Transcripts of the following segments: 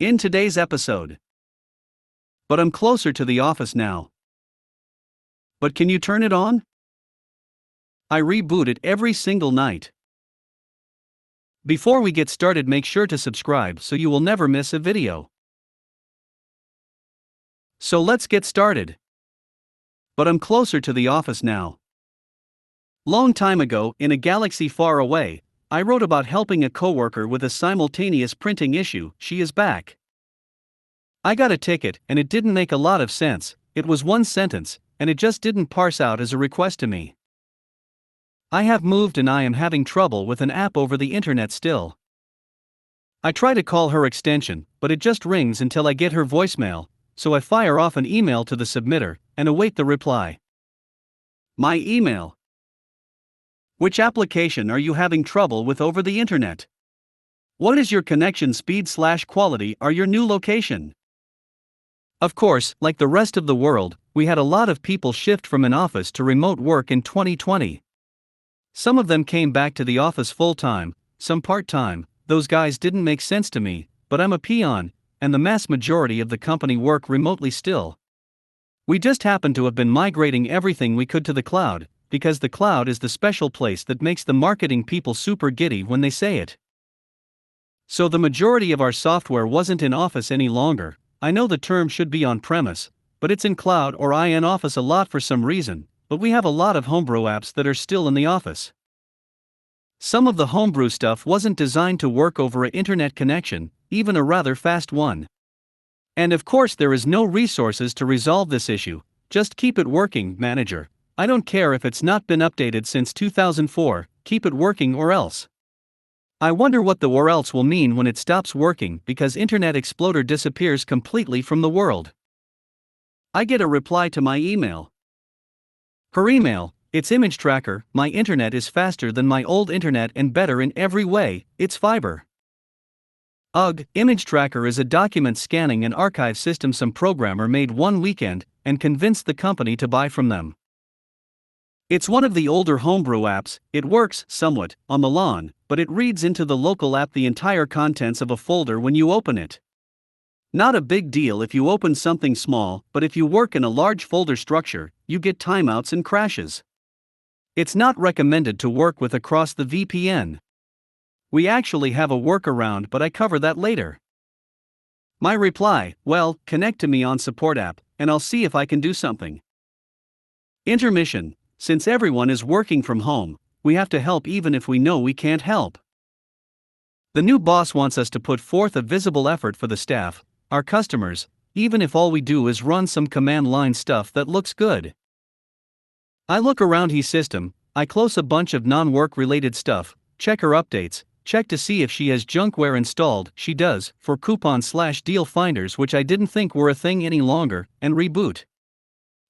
In today's episode. But I'm closer to the office now. But can you turn it on? I reboot it every single night. Before we get started, make sure to subscribe so you will never miss a video. So let's get started. But I'm closer to the office now. Long time ago, in a galaxy far away, I wrote about helping a coworker with a simultaneous printing issue. She is back. I got a ticket, and it didn't make a lot of sense. It was one sentence, and it just didn't parse out as a request to me. I have moved and I am having trouble with an app over the internet still. I try to call her extension, but it just rings until I get her voicemail, so I fire off an email to the submitter and await the reply. My email. Which application are you having trouble with over the internet? What is your connection speed/quality or your new location? Of course, like the rest of the world, we had a lot of people shift from an office to remote work in 2020. Some of them came back to the office full-time, some part-time. Those guys didn't make sense to me, but I'm a peon, and the mass majority of the company work remotely still. We just happen to have been migrating everything we could to the cloud, because the cloud is the special place that makes the marketing people super giddy when they say it. So the majority of our software wasn't in office any longer. I know the term should be on-premise, but it's in cloud or in office a lot for some reason, but we have a lot of homebrew apps that are still in the office. Some of the homebrew stuff wasn't designed to work over an internet connection, even a rather fast one. And of course there is no resources to resolve this issue. Just keep it working, manager. I don't care if it's not been updated since 2004, keep it working or else. I wonder what the or else will mean when it stops working because Internet Explorer disappears completely from the world. I get a reply to my email. Her email, it's Image Tracker, my internet is faster than my old internet and better in every way, it's fiber. Ugh, Image Tracker is a document scanning and archive system some programmer made one weekend and convinced the company to buy from them. It's one of the older homebrew apps. It works, somewhat, on the lawn, but it reads into the local app the entire contents of a folder when you open it. Not a big deal if you open something small, but if you work in a large folder structure, you get timeouts and crashes. It's not recommended to work with across the VPN. We actually have a workaround, but I cover that later. My reply, well, connect to me on support app, and I'll see if I can do something. Intermission. Since everyone is working from home, we have to help even if we know we can't help. The new boss wants us to put forth a visible effort for the staff, our customers, even if all we do is run some command line stuff that looks good. I look around his system, I close a bunch of non-work related stuff, check her updates, check to see if she has junkware installed. She does, for coupon/deal finders, which I didn't think were a thing any longer, and reboot.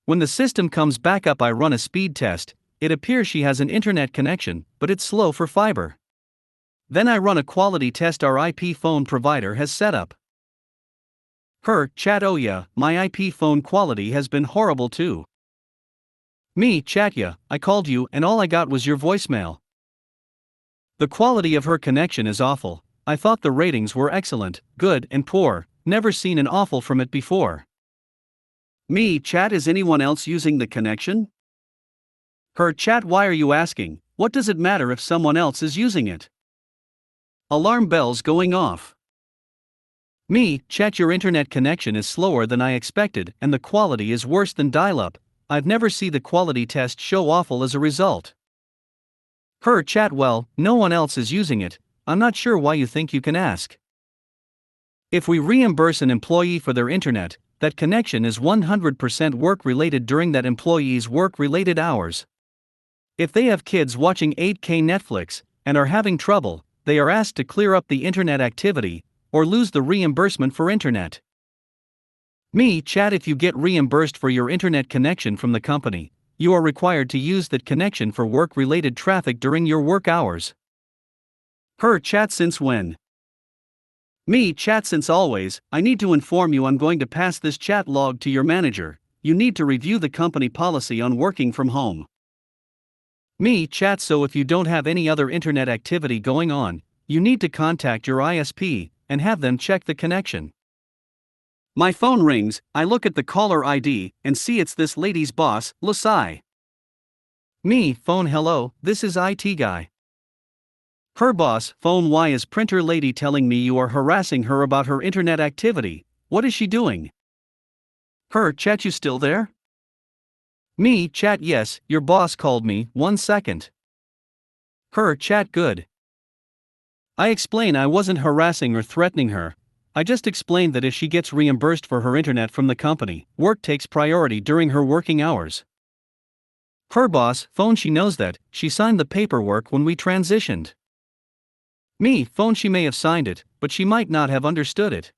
When the system comes back up, I run a speed test. It appears she has an internet connection, but it's slow for fiber. Then I run a quality test our IP phone provider has set up. Her, chat, oh yeah, my IP phone quality has been horrible too. Me, chat, yeah, I called you and all I got was your voicemail. The quality of her connection is awful. I thought the ratings were excellent, good and poor, never seen an awful from it before. Me, chat, is anyone else using the connection? Her, chat, why are you asking? What does it matter if someone else is using it? Alarm bells going off. Me, chat, your internet connection is slower than I expected and the quality is worse than dial-up. I've never seen the quality test show awful as a result. Her, chat, well, no one else is using it. I'm not sure why you think you can ask. If we reimburse an employee for their internet, that connection is 100% work-related during that employee's work-related hours. If they have kids watching 8K Netflix and are having trouble, they are asked to clear up the internet activity or lose the reimbursement for internet. Me, chat, if you get reimbursed for your internet connection from the company, you are required to use that connection for work-related traffic during your work hours. Her, chat, since when? Me, chat, since always. I need to inform you I'm going to pass this chat log to your manager. You need to review the company policy on working from home. Me, chat, so if you don't have any other internet activity going on, you need to contact your ISP and have them check the connection. My phone rings, I look at the caller ID, and see it's this lady's boss, Lasai. Me, phone hello, this is IT guy. Her boss, phone why is printer lady telling me you are harassing her about her internet activity, what is she doing? Her, chat you still there? Me, chat yes, your boss called me, 1 second. Her, chat good. I explain I wasn't harassing or threatening her. I just explained that if she gets reimbursed for her internet from the company, work takes priority during her working hours. Her boss, phone she knows that, she signed the paperwork when we transitioned. Me, phone she may have signed it, but she might not have understood it.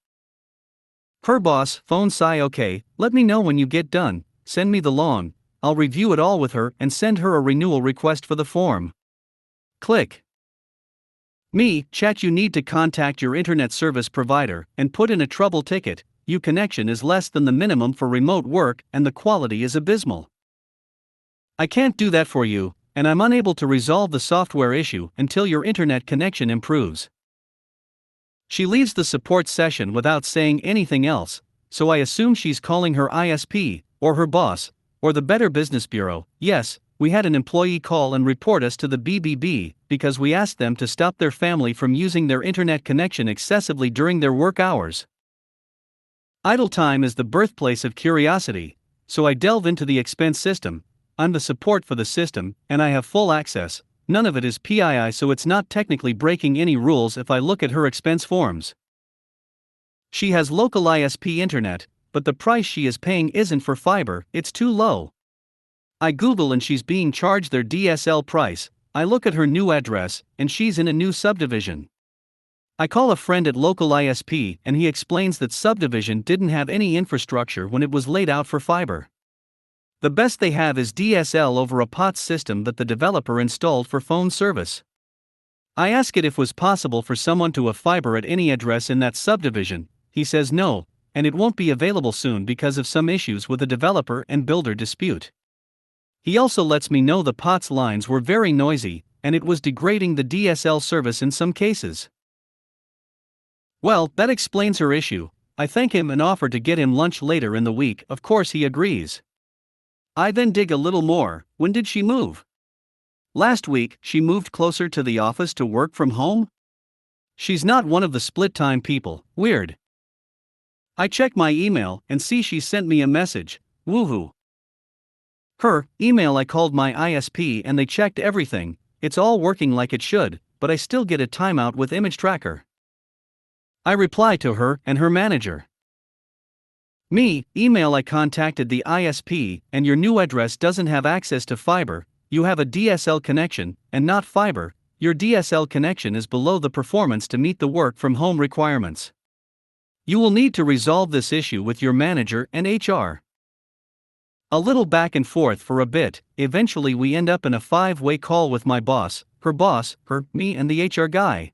Her boss, phone sigh okay, let me know when you get done, send me the loan, I'll review it all with her and send her a renewal request for the form. Click. Me, chat you need to contact your internet service provider and put in a trouble ticket, your connection is less than the minimum for remote work and the quality is abysmal. I can't do that for you, and I'm unable to resolve the software issue until your internet connection improves. She leaves the support session without saying anything else, so I assume she's calling her ISP, or her boss, or the Better Business Bureau. Yes, we had an employee call and report us to the BBB because we asked them to stop their family from using their internet connection excessively during their work hours. Idle time is the birthplace of curiosity, so I delve into the expense system. I'm the support for the system, and I have full access. None of it is PII, so it's not technically breaking any rules if I look at her expense forms. She has local ISP internet, but the price she is paying isn't for fiber, it's too low. I Google and she's being charged their DSL price. I look at her new address, and she's in a new subdivision. I call a friend at local ISP and he explains that subdivision didn't have any infrastructure when it was laid out for fiber. The best they have is DSL over a POTS system that the developer installed for phone service. I ask it if it was possible for someone to have fiber at any address in that subdivision. He says no, and it won't be available soon because of some issues with a developer and builder dispute. He also lets me know the POTS lines were very noisy, and it was degrading the DSL service in some cases. Well, that explains her issue. I thank him and offer to get him lunch later in the week. Of course he agrees. I then dig a little more. When did she move? Last week, she moved closer to the office to work from home? She's not one of the split-time people, weird. I check my email and see she sent me a message, woohoo. Her email I called my ISP and they checked everything, it's all working like it should, but I still get a timeout with image tracker. I reply to her and her manager. Me, email I contacted the ISP and your new address doesn't have access to fiber, you have a DSL connection, and not fiber, your DSL connection is below the performance to meet the work from home requirements. You will need to resolve this issue with your manager and HR. A little back and forth for a bit, eventually we end up in a 5-way call with my boss, her, me and the HR guy.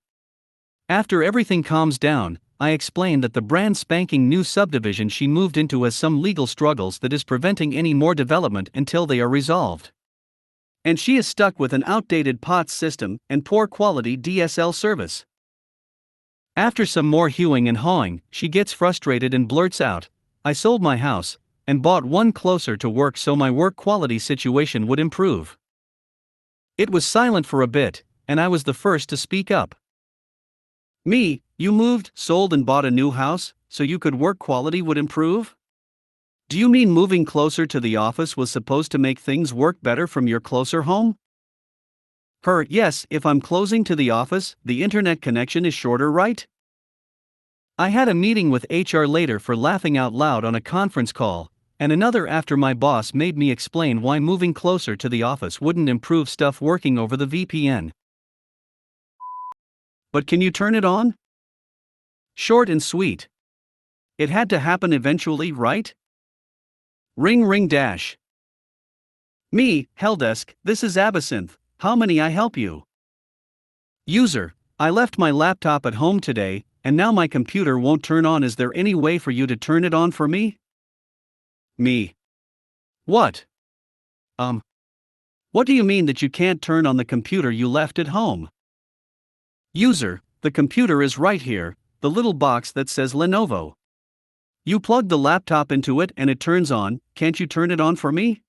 After everything calms down, I explain that the brand spanking new subdivision she moved into has some legal struggles that is preventing any more development until they are resolved. And she is stuck with an outdated POTS system and poor quality DSL service. After some more hewing and hawing, she gets frustrated and blurts out, I sold my house and bought one closer to work so my work quality situation would improve. It was silent for a bit, and I was the first to speak up. Me, you moved, sold and bought a new house, so you could work quality would improve? Do you mean moving closer to the office was supposed to make things work better from your closer home? Her, yes, if I'm closing to the office, the internet connection is shorter, right? I had a meeting with HR later for laughing out loud on a conference call, and another after my boss made me explain why moving closer to the office wouldn't improve stuff working over the VPN. But can you turn it on? Short and sweet. It had to happen eventually, right? Ring ring dash. Me, Helpdesk, this is Absinthe, how may I help you? User, I left my laptop at home today, and now my computer won't turn on. Is there any way for you to turn it on for me? Me. What? What do you mean that you can't turn on the computer you left at home? User, the computer is right here, the little box that says Lenovo. You plug the laptop into it and it turns on, can't you turn it on for me?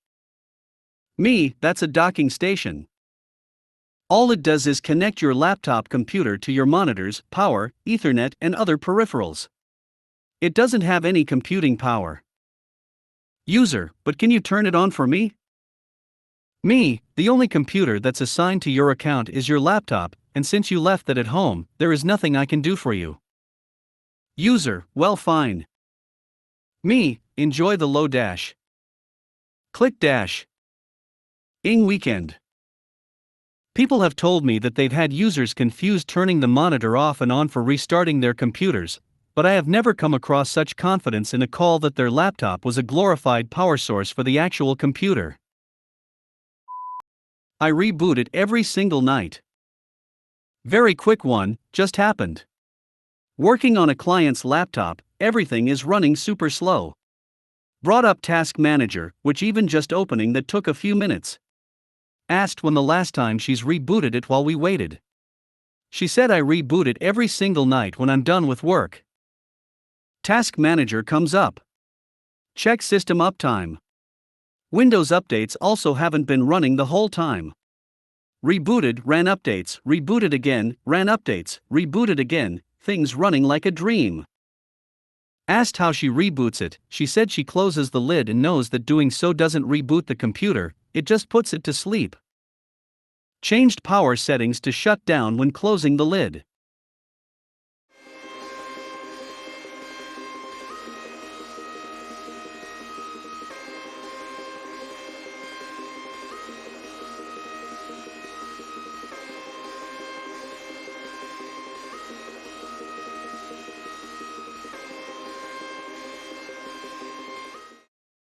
Me, that's a docking station. All it does is connect your laptop computer to your monitors, power, Ethernet, and other peripherals. It doesn't have any computing power. User, but can you turn it on for me? Me, the only computer that's assigned to your account is your laptop, and since you left that at home, there is nothing I can do for you. User, well fine. Me, enjoy the low dash. Click dash. Ing weekend. People have told me that they've had users confused turning the monitor off and on for restarting their computers, but I have never come across such confidence in a call that their laptop was a glorified power source for the actual computer. I reboot it every single night. Very quick one, just happened. Working on a client's laptop, everything is running super slow. Brought up Task Manager, which even just opening that took a few minutes. Asked when the last time she's rebooted it while we waited. She said I reboot it every single night when I'm done with work. Task Manager comes up. Check system uptime. Windows updates also haven't been running the whole time. Rebooted, ran updates, rebooted again, ran updates, rebooted again, things running like a dream. Asked how she reboots it, she said she closes the lid and knows that doing so doesn't reboot the computer, it just puts it to sleep. Changed power settings to shut down when closing the lid.